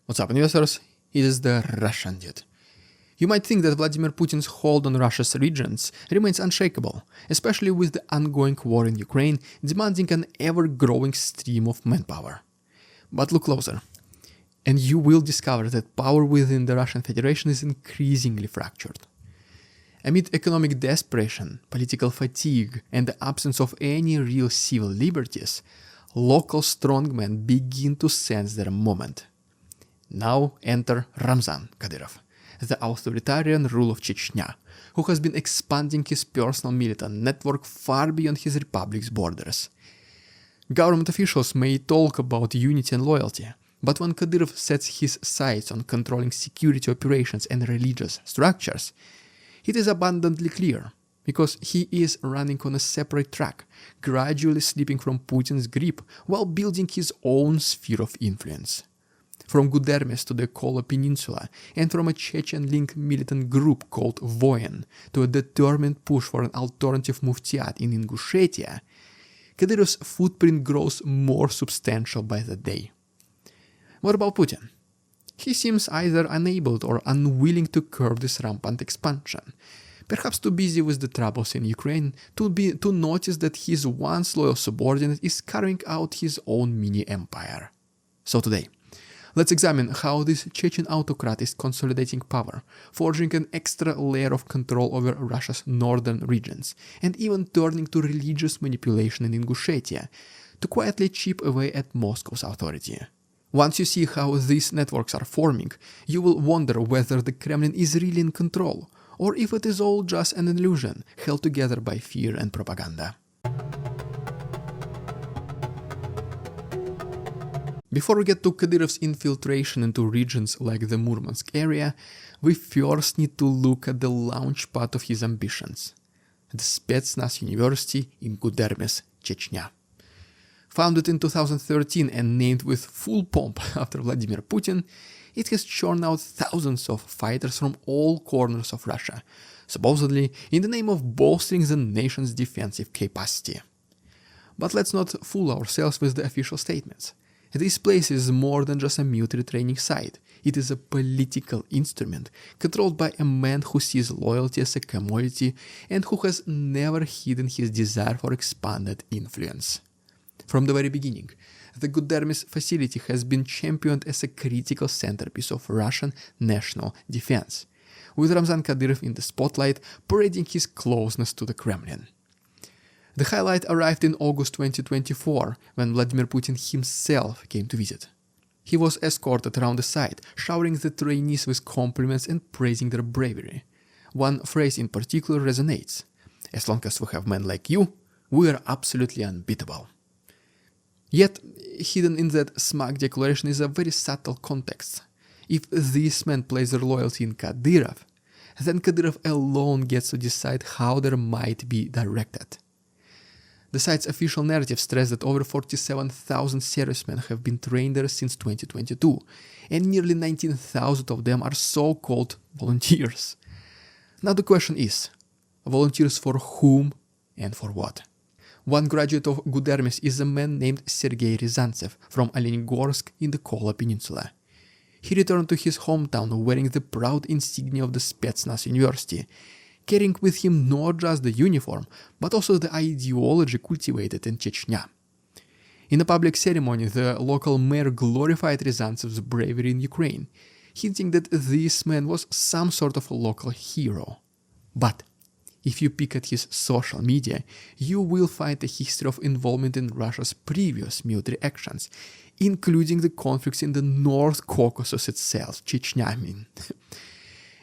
What's up, investors? It is the Russian dude. You might think that Vladimir Putin's hold on Russia's regions remains unshakable, especially with the ongoing war in Ukraine demanding an ever-growing stream of manpower. But look closer, and you will discover that power within the Russian Federation is increasingly fractured. Amid economic desperation, political fatigue, and the absence of any real civil liberties, local strongmen begin to sense their moment. Now enter Ramzan Kadyrov, the authoritarian ruler of Chechnya, who has been expanding his personal militant network far beyond his republic's borders. Government officials may talk about unity and loyalty, but when Kadyrov sets his sights on controlling security operations and religious structures, it is abundantly clear, because he is running on a separate track, gradually slipping from Putin's grip while building his own sphere of influence. From Gudermes to the Kola Peninsula, and from a Chechen-linked militant group called Voin to a determined push for an alternative muftiat in Ingushetia, Kadyrov's footprint grows more substantial by the day. What about Putin? He seems either unable or unwilling to curb this rampant expansion, perhaps too busy with the troubles in Ukraine to notice that his once loyal subordinate is carrying out his own mini-empire. So today, let's examine how this Chechen autocrat is consolidating power, forging an extra layer of control over Russia's northern regions, and even turning to religious manipulation in Ingushetia to quietly chip away at Moscow's authority. Once you see how these networks are forming, you will wonder whether the Kremlin is really in control, or if it is all just an illusion held together by fear and propaganda. Before we get to Kadyrov's infiltration into regions like the Murmansk area, we first need to look at the launchpad of his ambitions, the Spetsnaz University in Gudermes, Chechnya. Founded in 2013 and named with full pomp after Vladimir Putin, it has churned out thousands of fighters from all corners of Russia, supposedly in the name of bolstering the nation's defensive capacity. But let's not fool ourselves with the official statements. This place is more than just a military training site. It is a political instrument controlled by a man who sees loyalty as a commodity and who has never hidden his desire for expanded influence. From the very beginning, the Gudermes facility has been championed as a critical centerpiece of Russian national defense, with Ramzan Kadyrov in the spotlight parading his closeness to the Kremlin. The highlight arrived in August 2024, when Vladimir Putin himself came to visit. He was escorted around the site, showering the trainees with compliments and praising their bravery. One phrase in particular resonates: "As long as we have men like you, we are absolutely unbeatable." Yet, hidden in that smug declaration is a very subtle context. If these men place their loyalty in Kadyrov, then Kadyrov alone gets to decide how their might be directed. The site's official narrative stressed that over 47,000 servicemen have been trained there since 2022, and nearly 19,000 of them are so-called volunteers. Now the question is, volunteers for whom and for what? One graduate of Gudermes is a man named Sergei Ryazantsev from Olenegorsk in the Kola Peninsula. He returned to his hometown wearing the proud insignia of the Spetsnaz University, carrying with him not just the uniform, but also the ideology cultivated in Chechnya. In a public ceremony, the local mayor glorified Ryazantsev's bravery in Ukraine, hinting that this man was some sort of a local hero. But if you peek at his social media, you will find a history of involvement in Russia's previous military actions, including the conflicts in the North Caucasus itself, Chechnya I mean.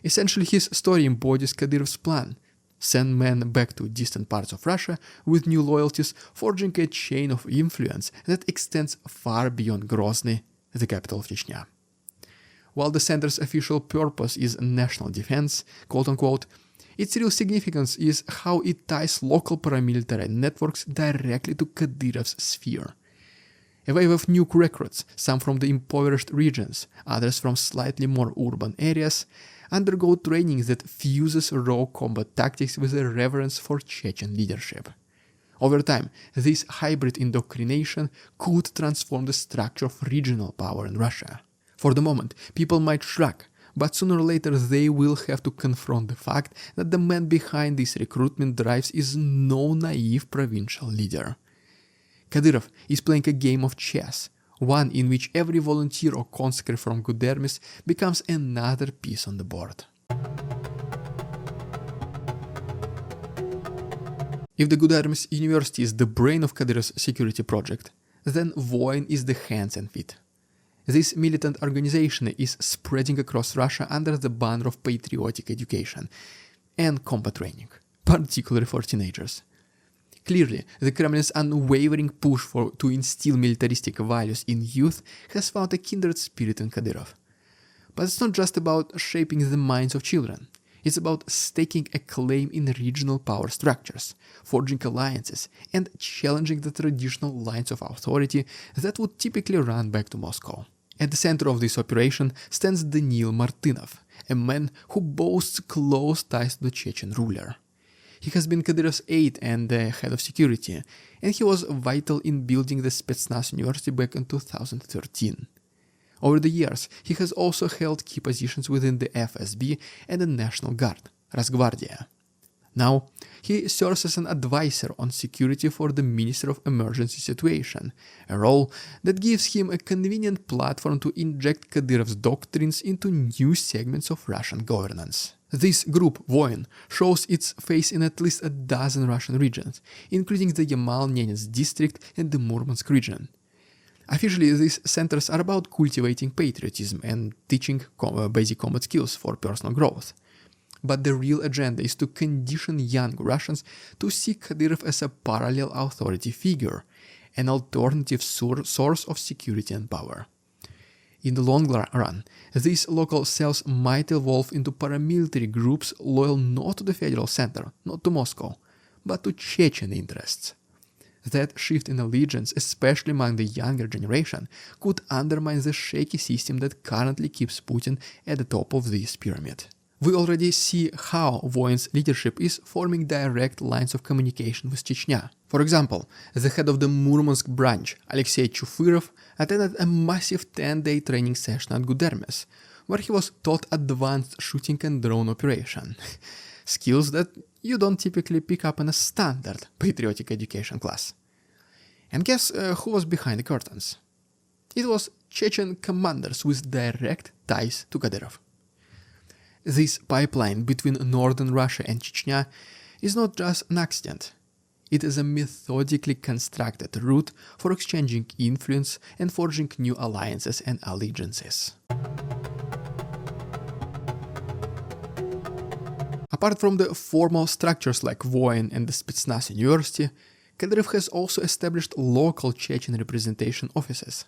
Essentially, his story embodies Kadyrov's plan: send men back to distant parts of Russia with new loyalties, forging a chain of influence that extends far beyond Grozny, the capital of Chechnya. While the center's official purpose is national defense, quote-unquote, its real significance is how it ties local paramilitary networks directly to Kadyrov's sphere. A wave of new recruits, some from the impoverished regions, others from slightly more urban areas, undergo training that fuses raw combat tactics with a reverence for Chechen leadership. Over time, this hybrid indoctrination could transform the structure of regional power in Russia. For the moment, people might shrug, but sooner or later they will have to confront the fact that the man behind these recruitment drives is no naive provincial leader. Kadyrov is playing a game of chess, one in which every volunteer or conscript from Gudermis becomes another piece on the board. If the Gudermis University is the brain of Kadyrov's security project, then Voin is the hands and feet. This militant organization is spreading across Russia under the banner of patriotic education and combat training, particularly for teenagers. Clearly, the Kremlin's unwavering push to instill militaristic values in youth has found a kindred spirit in Kadyrov. But it's not just about shaping the minds of children. It's about staking a claim in regional power structures, forging alliances, and challenging the traditional lines of authority that would typically run back to Moscow. At the center of this operation stands Danil Martynov, a man who boasts close ties to the Chechen ruler. He has been Kadyrov's aide and the head of security, and he was vital in building the Spetsnaz University back in 2013. Over the years, he has also held key positions within the FSB and the National Guard, Rosgvardia. Now, he serves as an advisor on security for the Minister of Emergency Situation, a role that gives him a convenient platform to inject Kadyrov's doctrines into new segments of Russian governance. This group, Voin, shows its face in at least a dozen Russian regions, including the Yamal-Nenets district and the Murmansk region. Officially, these centers are about cultivating patriotism and teaching basic combat skills for personal growth. But the real agenda is to condition young Russians to see Kadyrov as a parallel authority figure, an alternative source of security and power. In the long run, these local cells might evolve into paramilitary groups loyal not to the federal center, not to Moscow, but to Chechen interests. That shift in allegiance, especially among the younger generation, could undermine the shaky system that currently keeps Putin at the top of this pyramid. We already see how Voin's leadership is forming direct lines of communication with Chechnya. For example, the head of the Murmansk branch, Alexei Chufirov, attended a massive 10-day training session at Gudermis, where he was taught advanced shooting and drone operation. Skills that you don't typically pick up in a standard patriotic education class. And guess who was behind the curtains? It was Chechen commanders with direct ties to Kadyrov. This pipeline between northern Russia and Chechnya is not just an accident. It is a methodically constructed route for exchanging influence and forging new alliances and allegiances. Apart from the formal structures like Voin and the Spetsnaz University, Kadyrov has also established local Chechen representation offices.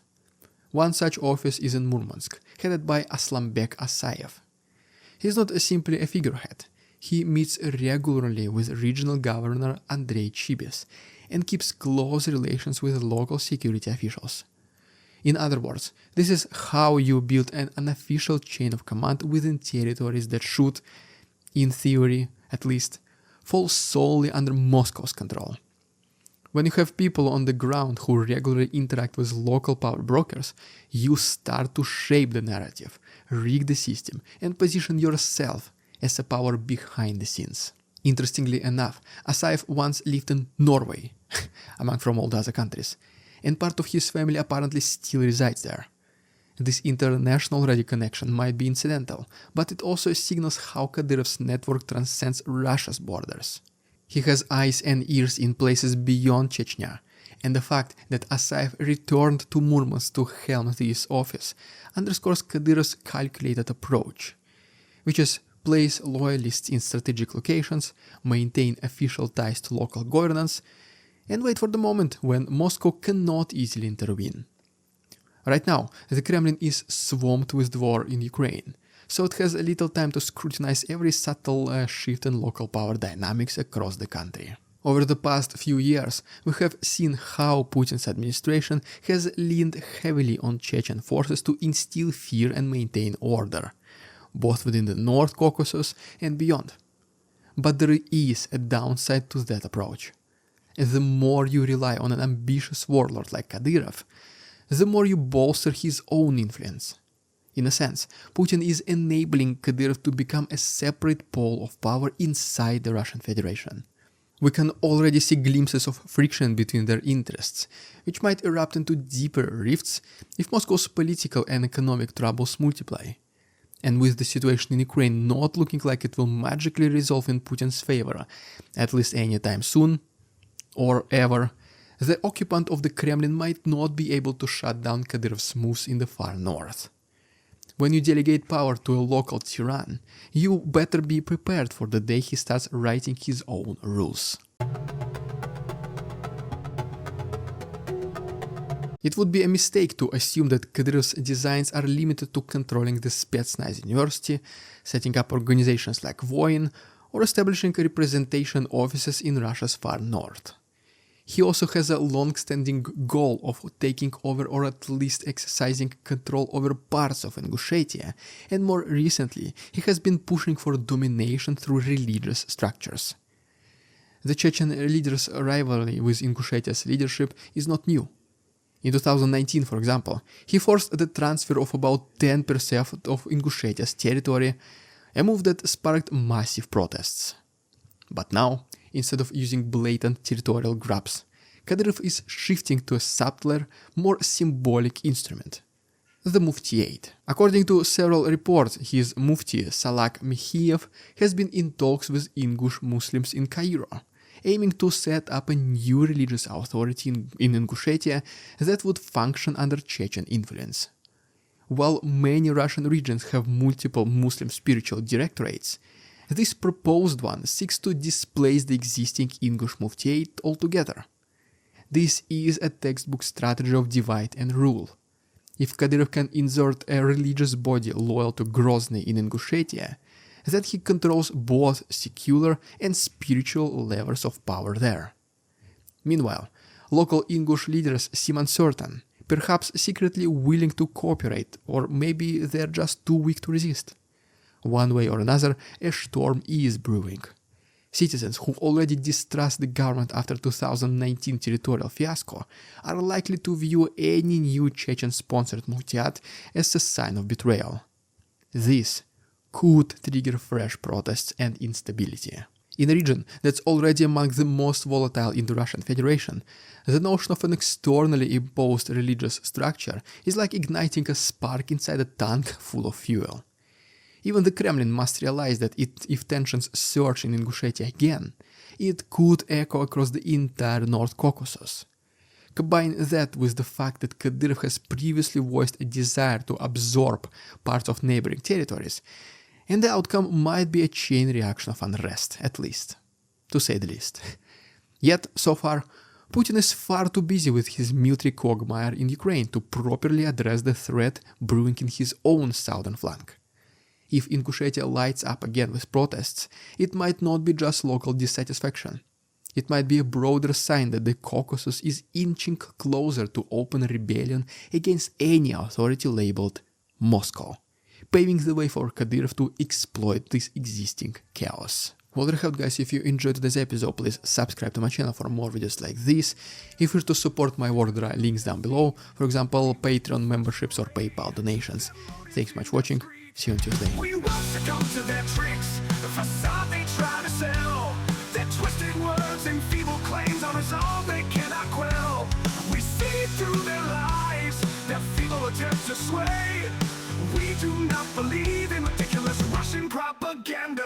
One such office is in Murmansk, headed by Aslanbek Asayev. He is not simply a figurehead. He meets regularly with regional governor Andrei Chibis and keeps close relations with local security officials. In other words, this is how you build an unofficial chain of command within territories that should, in theory at least, fall solely under Moscow's control. When you have people on the ground who regularly interact with local power brokers, you start to shape the narrative, rig the system, and position yourself as a power behind the scenes. Interestingly enough, Asayev once lived in Norway, from all the other countries, and part of his family apparently still resides there. This international radio connection might be incidental, but it also signals how Kadyrov's network transcends Russia's borders. He has eyes and ears in places beyond Chechnya, and the fact that Asayev returned to Murmansk to helm this office underscores Kadyrov's calculated approach, which is place loyalists in strategic locations, maintain official ties to local governance, and wait for the moment when Moscow cannot easily intervene. Right now, the Kremlin is swamped with the war in Ukraine, so it has little time to scrutinize every subtle shift in local power dynamics across the country. Over the past few years, we have seen how Putin's administration has leaned heavily on Chechen forces to instill fear and maintain order, both within the North Caucasus and beyond. But there is a downside to that approach. The more you rely on an ambitious warlord like Kadyrov, the more you bolster his own influence. In a sense, Putin is enabling Kadyrov to become a separate pole of power inside the Russian Federation. We can already see glimpses of friction between their interests, which might erupt into deeper rifts if Moscow's political and economic troubles multiply. And with the situation in Ukraine not looking like it will magically resolve in Putin's favor, at least anytime soon, or ever, the occupant of the Kremlin might not be able to shut down Kadyrov's moves in the far north. When you delegate power to a local tyrann, you better be prepared for the day he starts writing his own rules. It would be a mistake to assume that Kadyrov's designs are limited to controlling the Spetsnaz University, setting up organizations like Voin, or establishing representation offices in Russia's far north. He also has a long-standing goal of taking over or at least exercising control over parts of Ingushetia, and more recently, he has been pushing for domination through religious structures. The Chechen leaders' rivalry with Ingushetia's leadership is not new. In 2019, for example, he forced the transfer of about 10% of Ingushetia's territory, a move that sparked massive protests. But now, instead of using blatant territorial grabs, Kadyrov is shifting to a subtler, more symbolic instrument, the Muftiate. According to several reports, his Mufti, Salak Mihiev, has been in talks with Ingush Muslims in Cairo, aiming to set up a new religious authority in Ingushetia that would function under Chechen influence. While many Russian regions have multiple Muslim spiritual directorates, this proposed one seeks to displace the existing Ingush Muftiate altogether. This is a textbook strategy of divide and rule. If Kadyrov can insert a religious body loyal to Grozny in Ingushetia, that he controls both secular and spiritual levers of power there. Meanwhile, local Ingush leaders seem uncertain, perhaps secretly willing to cooperate, or maybe they're just too weak to resist. One way or another, a storm is brewing. Citizens who already distrust the government after 2019 territorial fiasco are likely to view any new Chechen-sponsored Muftiat as a sign of betrayal. This could trigger fresh protests and instability. In a region that's already among the most volatile in the Russian Federation, the notion of an externally imposed religious structure is like igniting a spark inside a tank full of fuel. Even the Kremlin must realize that if tensions surge in Ingushetia again, it could echo across the entire North Caucasus. Combine that with the fact that Kadyrov has previously voiced a desire to absorb parts of neighboring territories, and the outcome might be a chain reaction of unrest, at least, to say the least. Yet, so far, Putin is far too busy with his military quagmire in Ukraine to properly address the threat brewing in his own southern flank. If Ingushetia lights up again with protests, it might not be just local dissatisfaction. It might be a broader sign that the Caucasus is inching closer to open rebellion against any authority labeled Moscow, paving the way for Kadyrov to exploit this existing chaos. Well, there you have it, guys. If you enjoyed today's episode, please subscribe to my channel for more videos like this. If you wish to support my work, there are links down below, for example, Patreon memberships or PayPal donations. Thanks so much for watching. See you on Tuesday. We won't succumb to their tricks, the facade they try to sell. Their twisted words and feeble claims are resolve they cannot quell. We see through their lies, their feeble attempts to sway. We do not believe in ridiculous Russian propaganda.